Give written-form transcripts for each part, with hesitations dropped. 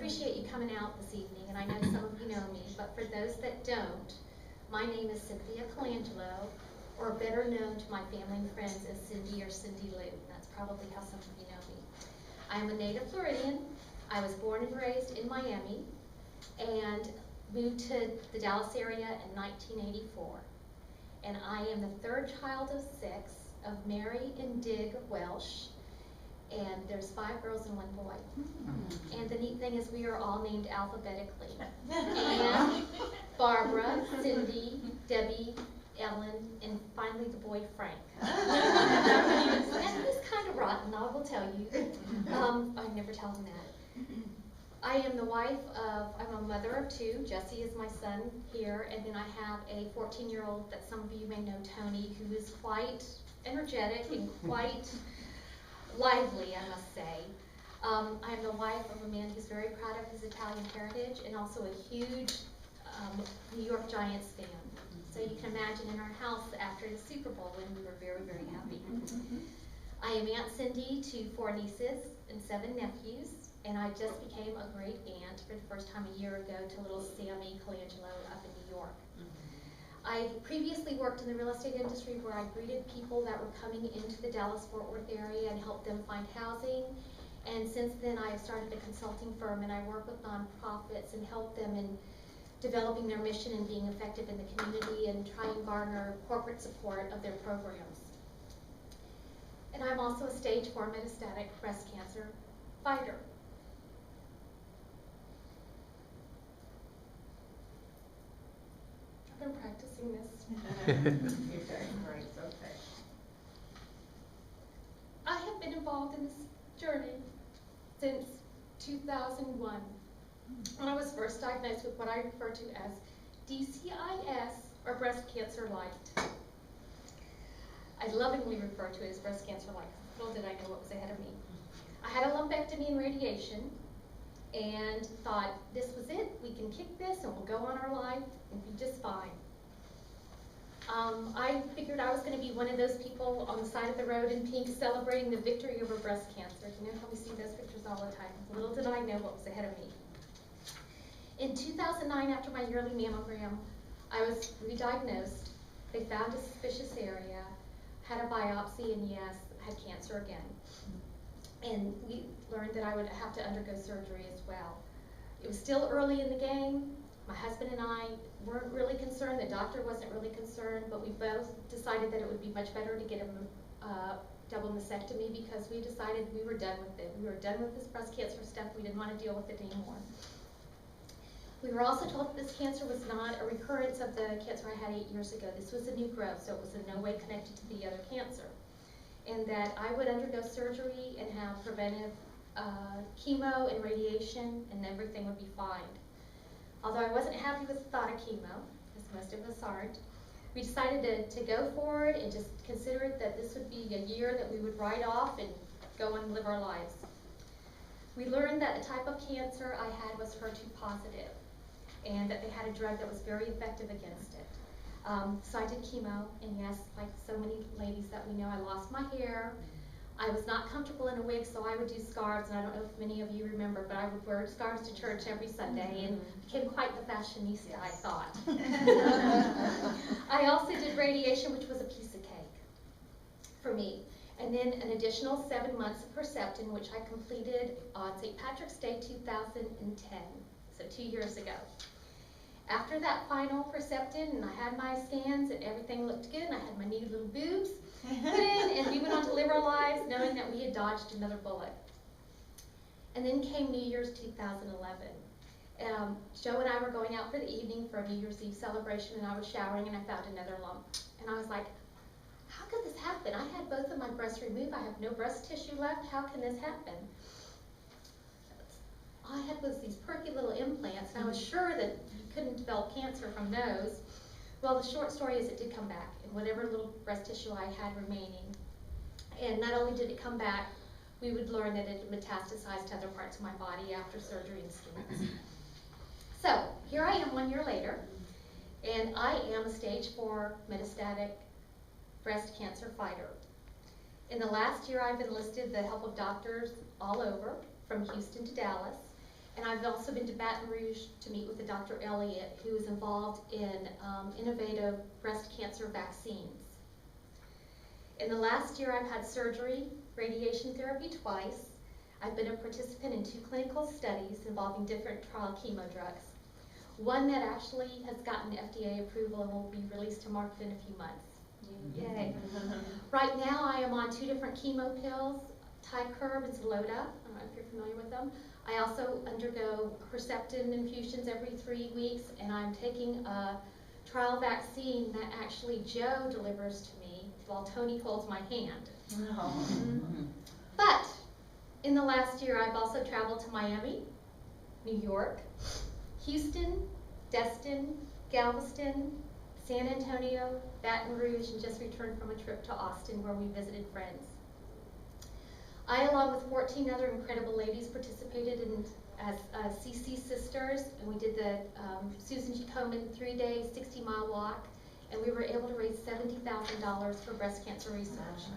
appreciate you coming out this evening, and I know some of you know me, but for those that don't, my name is Cynthia Colangelo, or better known to my family and friends as Cindy or Cindy Lou. That's probably how some of you know me. I am a native Floridian. I was born and raised in Miami, and moved to the Dallas area in 1984. And I am the third child of 6 of Mary and Dig Welsh, and there's 5 girls and 1 boy. And the neat thing is we are all named alphabetically. Anne, Barbara, Cindy, Debbie, Ellen, and finally the boy Frank. And he's kind of rotten, I will tell you. I never tell him that. I am the wife of, I'm a mother of 2. Jesse is my son here, and then I have a 14-year-old that some of you may know, Tony, who is quite energetic and quite lively, I must say. I am the wife of a man who's very proud of his Italian heritage and also a huge New York Giants fan. So you can imagine in our house after the Super Bowl when we were very, very happy. I am Aunt Cindy to 4 nieces and 7 nephews. And I just became a great aunt for the first time a year ago to little Sammy Colangelo up in New York. I previously worked in the real estate industry where I greeted people that were coming into the Dallas-Fort Worth area and helped them find housing. And since then I have started a consulting firm, and I work with nonprofits and help them in developing their mission and being effective in the community and try and garner corporate support of their programs. And I'm also a stage 4 metastatic breast cancer fighter. I've been practicing this. You're doing great, okay. I have been involved in this journey since 2001, when I was first diagnosed with what I refer to as DCIS, or breast cancer light. I lovingly refer to it as breast cancer light, because little did I know what was ahead of me. I had a lumpectomy and radiation, and thought this was it, we can kick this and we'll go on our life and be just fine. I figured I was going to be one of those people on the side of the road in pink celebrating the victory over breast cancer. You know how we see those pictures all the time. Little did I know what was ahead of me. In 2009, after my yearly mammogram, I was re-diagnosed. They found a suspicious area, had a biopsy, and yes, had cancer again. And we learned that I would have to undergo surgery as well. It was still early in the game. My husband and I weren't really concerned. The doctor wasn't really concerned, but we both decided that it would be much better to get a double mastectomy because we decided we were done with it. We were done with this breast cancer stuff. We didn't want to deal with it anymore. We were also told that this cancer was not a recurrence of the cancer I had 8 years ago. This was a new growth, so it was in no way connected to the other cancer. And that I would undergo surgery and have preventive chemo and radiation, and everything would be fine. Although I wasn't happy with the thought of chemo, as most of us aren't, we decided to go for it and just consider it that this would be a year that we would write off and go and live our lives. We learned that the type of cancer I had was HER2 positive, and that they had a drug that was very effective against it. So I did chemo, and yes, like so many ladies that we know, I lost my hair. I was not comfortable in a wig, so I would do scarves, and I don't know if many of you remember, but I would wear scarves to church every Sunday, and became quite the fashionista, yes. I thought. I also did radiation, which was a piece of cake for me. And then an additional 7 months of Herceptin, which I completed on St. Patrick's Day 2010, so 2 years ago. After that final Herceptin, and I had my scans, and everything looked good, and I had my neat little boobs put in, and we went on to live our lives knowing that we had dodged another bullet. And then came New Year's 2011. Joe and I were going out for the evening for a New Year's Eve celebration, and I was showering, and I found another lump. And I was like, how could this happen? I had both of my breasts removed. I have no breast tissue left. How can this happen? All I had was these perky little implants, and I was sure that you couldn't develop cancer from those. Well, the short story is it did come back, in whatever little breast tissue I had remaining. And not only did it come back, we would learn that it metastasized to other parts of my body after surgery and scans. So, here I am 1 year later, and I am a stage 4 metastatic breast cancer fighter. In the last year, I've enlisted the help of doctors all over, from Houston to Dallas, And I've also been to Baton Rouge to meet with Dr. Elliott, who is involved in innovative breast cancer vaccines. In the last year, I've had surgery, radiation therapy twice. I've been a participant in 2 clinical studies involving different trial chemo drugs. One that actually has gotten FDA approval and will be released to market in a few months. Yay. Right now, I am on 2 different chemo pills, Tykerb and Xeloda. I don't know if you're familiar with them. I also undergo Herceptin infusions every 3 weeks, and I'm taking a trial vaccine that actually Joe delivers to me while Tony holds my hand. But in the last year, I've also traveled to Miami, New York, Houston, Destin, Galveston, San Antonio, Baton Rouge, and just returned from a trip to Austin where we visited friends. I, along with 14 other incredible ladies, participated as CC Sisters, and we did the Susan G. Komen 3-day, 60-mile walk, and we were able to raise $70,000 for breast cancer research.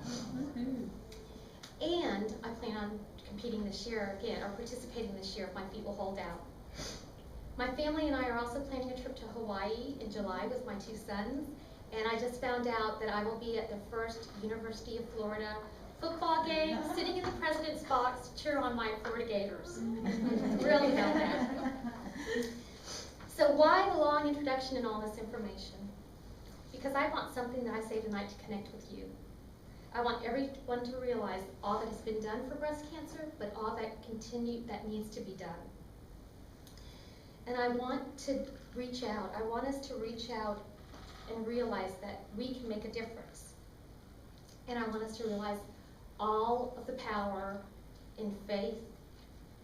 And I plan on competing this year again, or participating this year if my feet will hold out. My family and I are also planning a trip to Hawaii in July with my 2 sons, and I just found out that I will be at the first University of Florida football game, sitting in the president's box to cheer on my Florida Gators. Really about that. So why the long introduction and all this information? Because I want something that I say tonight to connect with you. I want everyone to realize all that has been done for breast cancer, but all that needs to be done. And I want to reach out. I want us to reach out and realize that we can make a difference. And I want us to realize all of the power in faith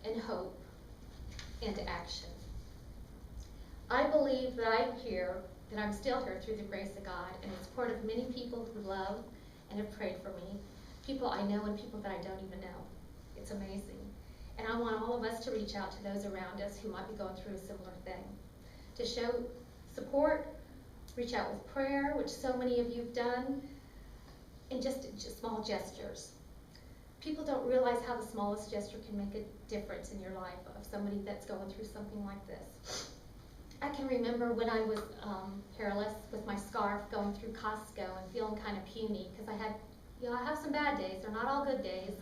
and hope and action. I believe that I'm here, that I'm still here through the grace of God and the support of many people who love and have prayed for me, people I know and people that I don't even know. It's amazing. And I want all of us to reach out to those around us who might be going through a similar thing. To show support, reach out with prayer, which so many of you have done, and just small gestures. People don't realize how the smallest gesture can make a difference in your life of somebody that's going through something like this. I can remember when I was hairless with my scarf going through Costco and feeling kind of puny because I have some bad days. They're not all good days.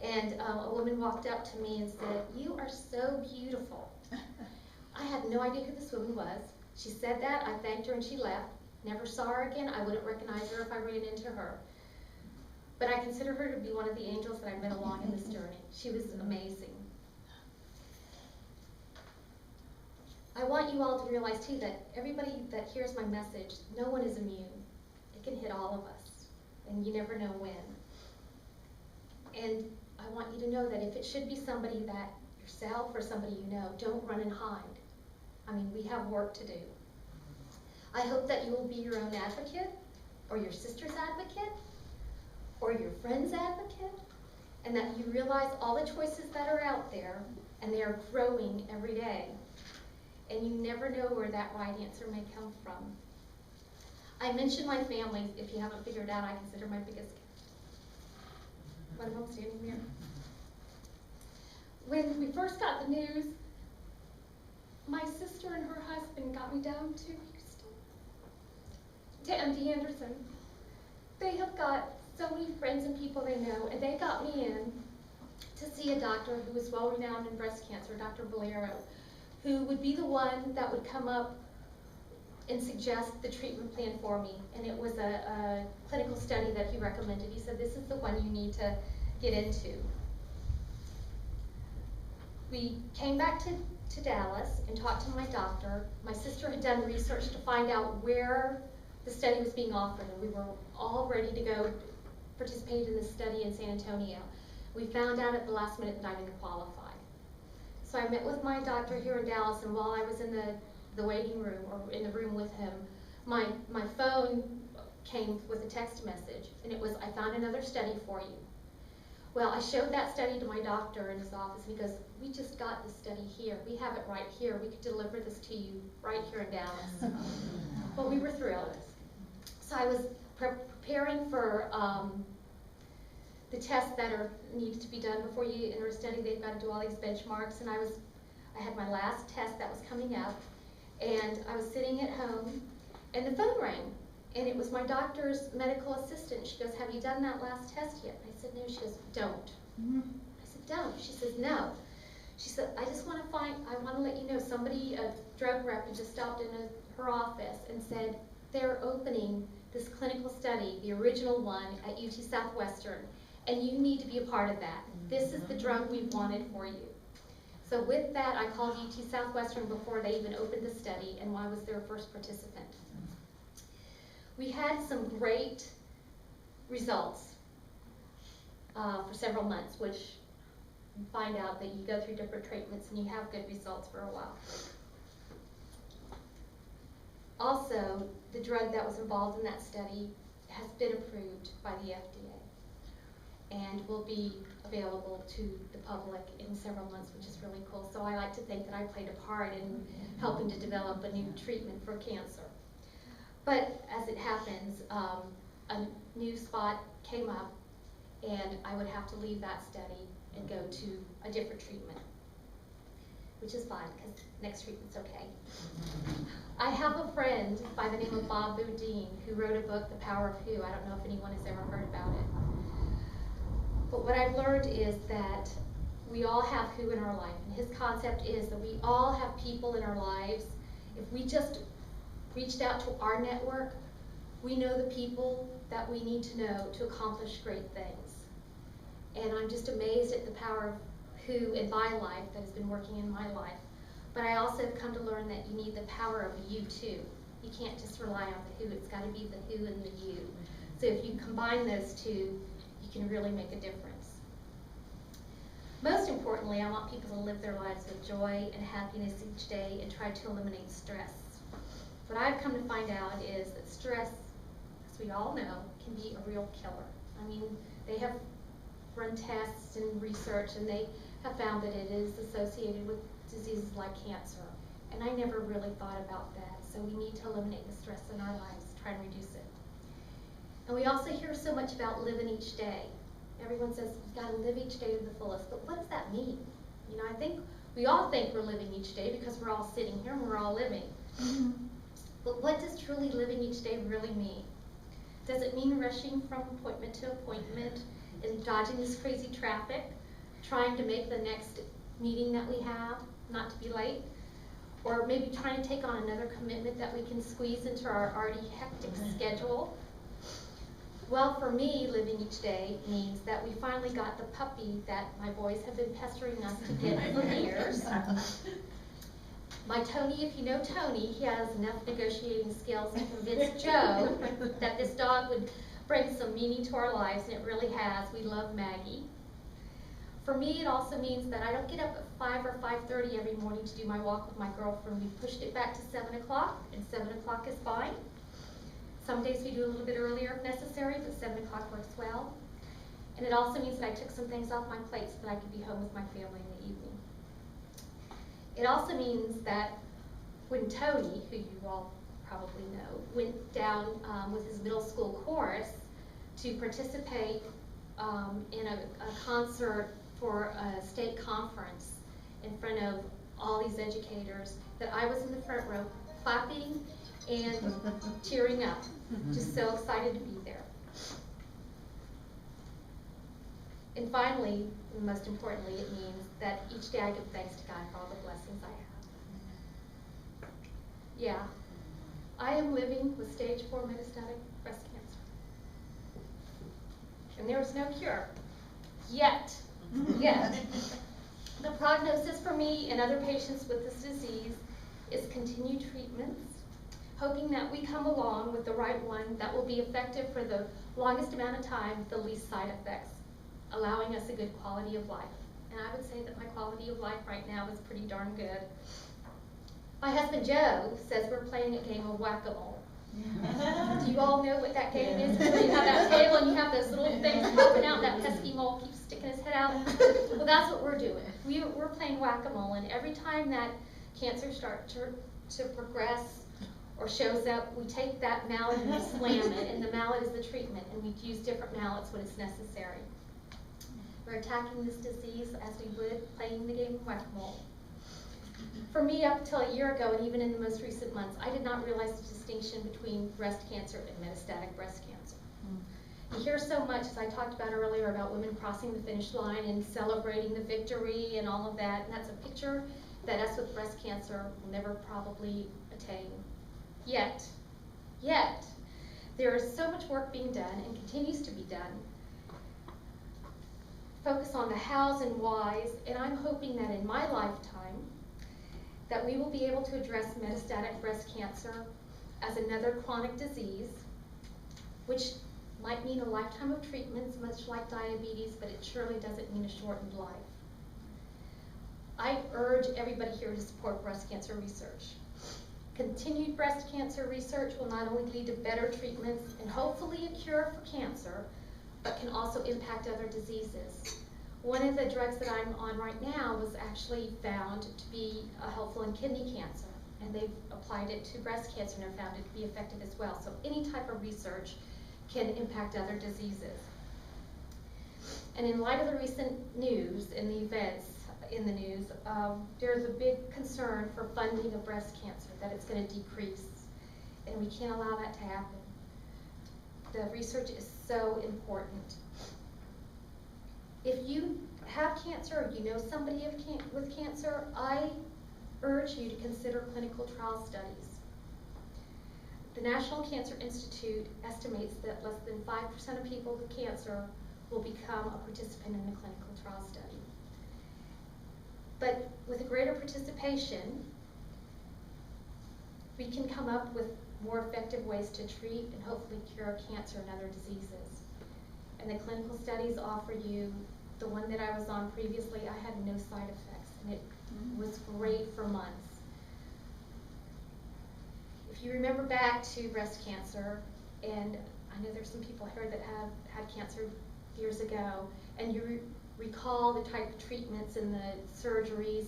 And a woman walked up to me and said, "You are so beautiful." I had no idea who this woman was. She said that, I thanked her, and she left. Never saw her again. I wouldn't recognize her if I ran into her. But I consider her to be one of the angels that I met along in this journey. She was amazing. I want you all to realize, too, that everybody that hears my message, no one is immune. It can hit all of us, and you never know when. And I want you to know that if it should be somebody that yourself or somebody you know, don't run and hide. I mean, we have work to do. I hope that you will be your own advocate, or your sister's advocate, or your friend's advocate, and that you realize all the choices that are out there, and they are growing every day. And you never know where that right answer may come from. I mentioned my family. If you haven't figured out, I consider my biggest one of them standing there. When we first got the news, my sister and her husband got me down to Houston, to MD Anderson. They have got so many friends and people they know, and they got me in to see a doctor who was well-renowned in breast cancer, Dr. Valero, who would be the one that would come up and suggest the treatment plan for me. And it was a clinical study that he recommended. He said, "This is the one you need to get into." We came back to Dallas and talked to my doctor. My sister had done research to find out where the study was being offered, and we were all ready to go participate in this study in San Antonio. We found out at the last minute that I didn't qualify. So I met with my doctor here in Dallas, and while I was in the waiting room, or in the room with him, my phone came with a text message, and it was, "I found another study for you." Well, I showed that study to my doctor in his office, and he goes, "We just got this study here. We have it right here. We could deliver this to you right here in Dallas." Well, we were thrilled. So I was preparing for the tests that need to be done before you enter a study. They've got to do all these benchmarks, and I I had my last test that was coming up, and I was sitting at home, and the phone rang, and it was my doctor's medical assistant. She goes, "Have you done that last test yet?" I said, "No." She goes, "Don't." I said, "Don't." She says, "No." She said, I want to let you know, somebody, a drug rep, had just stopped in her office and said, they're opening this clinical study, the original one, at UT Southwestern, and you need to be a part of that. This is the drug we've wanted for you." So with that, I called UT Southwestern before they even opened the study, and I was their first participant. We had some great results for several months, which you find out that you go through different treatments and you have good results for a while. Also, the drug that was involved in that study has been approved by the FDA and will be available to the public in several months, which is really cool. So I like to think that I played a part in helping to develop a new treatment for cancer. But as it happens, a new spot came up, and I would have to leave that study and go to a different treatment, which is fine because next treatment's okay. I have a friend by the name of Bob Boudin who wrote a book, The Power of Who. I don't know if anyone has ever heard about it. But what I've learned is that we all have who in our life, and his concept is that we all have people in our lives. If we just reached out to our network, we know the people that we need to know to accomplish great things. And I'm just amazed at the power of who in my life that has been working in my life. But I also have come to learn that you need the power of you too. You can't just rely on the who, it's got to be the who and the you. So if you combine those two, you can really make a difference. Most importantly, I want people to live their lives with joy and happiness each day and try to eliminate stress. What I've come to find out is that stress, as we all know, can be a real killer. I mean, they have run tests and research, and they have found that it is associated with diseases like cancer. And I never really thought about that. So we need to eliminate the stress in our lives, try and reduce it. And we also hear so much about living each day. Everyone says you've got to live each day to the fullest, but what does that mean? You know, I think we all think we're living each day because we're all sitting here and we're all living. But what does truly living each day really mean? Does it mean rushing from appointment to appointment and dodging this crazy traffic, trying to make the next meeting that we have, not to be late? Or maybe trying to take on another commitment that we can squeeze into our already hectic schedule? Well, for me, living each day means that we finally got the puppy that my boys have been pestering us to get for years. My Tony, if you know Tony, he has enough negotiating skills to convince Joe that this dog would bring some meaning to our lives, and it really has. We love Maggie. For me, it also means that I don't get up at 5 or 5:30 every morning to do my walk with my girlfriend. We pushed it back to 7 o'clock, and 7 o'clock is fine. Some days we do a little bit earlier if necessary, but 7 o'clock works well. And it also means that I took some things off my plate so that I could be home with my family in the evening. It also means that when Tony, who you all probably know, went down with his middle school chorus to participate in a concert for a state conference in front of all these educators, that I was in the front row clapping and tearing up, just so excited to be there. And finally, and most importantly, it means that each day I give thanks to God for all the blessings I have. Yeah, I am living with stage 4 metastatic breast cancer. And there is no cure. Yet. Yet. The prognosis for me and other patients with this disease is continued treatments, hoping that we come along with the right one that will be effective for the longest amount of time with the least side effects, allowing us a good quality of life. And I would say that my quality of life right now is pretty darn good. My husband Joe says we're playing a game of whack-a-mole. Do you all know what that game is? Where you have that table and you have those little things popping out, that pesky mole keeps sticking his head out? Well, that's what we're doing. We're playing whack-a-mole, and every time that cancer starts to progress or shows up, we take that mallet and we slam it, and the mallet is the treatment, and we use different mallets when it's necessary. We're attacking this disease as we would playing the game of whack-a-mole. For me, up until a year ago, and even in the most recent months, I did not realize the distinction between breast cancer and metastatic breast cancer. You hear so much, as I talked about earlier, about women crossing the finish line and celebrating the victory and all of that, and that's a picture that us with breast cancer will never probably attain. Yet, there is so much work being done and continues to be done. Focus on the hows and whys, and I'm hoping that in my lifetime, that we will be able to address metastatic breast cancer as another chronic disease, which might mean a lifetime of treatments, much like diabetes, but it surely doesn't mean a shortened life. I urge everybody here to support breast cancer research. Continued breast cancer research will not only lead to better treatments and hopefully a cure for cancer, but can also impact other diseases. One of the drugs that I'm on right now was actually found to be helpful in kidney cancer, and they've applied it to breast cancer and have found it to be effective as well. So any type of research can impact other diseases. And in light of the recent news and the events in the news, there's a big concern for funding of breast cancer, that it's going to decrease, and we can't allow that to happen. The research is so important. If you have cancer or you know somebody with cancer, I urge you to consider clinical trial studies. The National Cancer Institute estimates that less than 5% of people with cancer will become a participant in a clinical trial study. But with a greater participation, we can come up with more effective ways to treat and hopefully cure cancer and other diseases. And the clinical studies offer you, the one that I was on previously, I had no side effects, and it was great for months. If you remember back to breast cancer, and I know there's some people here that have had cancer years ago, and you recall the type of treatments and the surgeries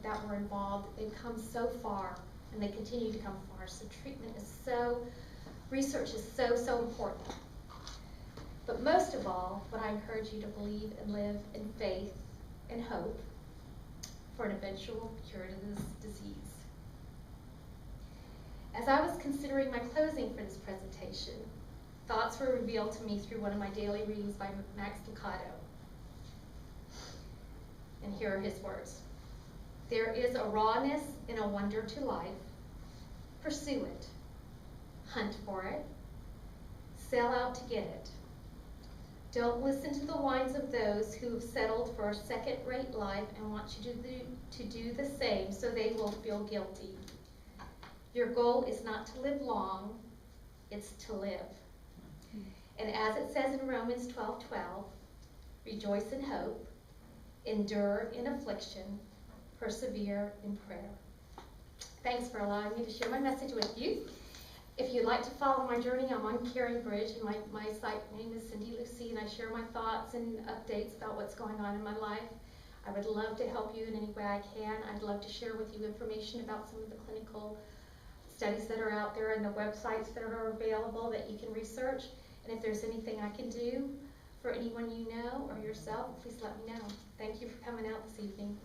that were involved, they've come so far, and they continue to come far. So treatment is research is so important. But most of all, what I encourage you to believe and live in faith and hope for an eventual cure to this disease. As I was considering my closing for this presentation, thoughts were revealed to me through one of my daily readings by Max Lucado. And here are his words. There is a rawness and a wonder to life. Pursue it. Hunt for it. Sell out to get it. Don't listen to the whines of those who have settled for a second-rate life and want you to do the same so they will feel guilty. Your goal is not to live long, it's to live. And as it says in Romans 12:12, rejoice in hope, endure in affliction, persevere in prayer. Thanks for allowing me to share my message with you. If you'd like to follow my journey, I'm on Caring Bridge, and my site name is Cindy Lucy, and I share my thoughts and updates about what's going on in my life. I would love to help you in any way I can. I'd love to share with you information about some of the clinical studies that are out there and the websites that are available that you can research. And if there's anything I can do for anyone you know or yourself, please let me know. Thank you for coming out this evening.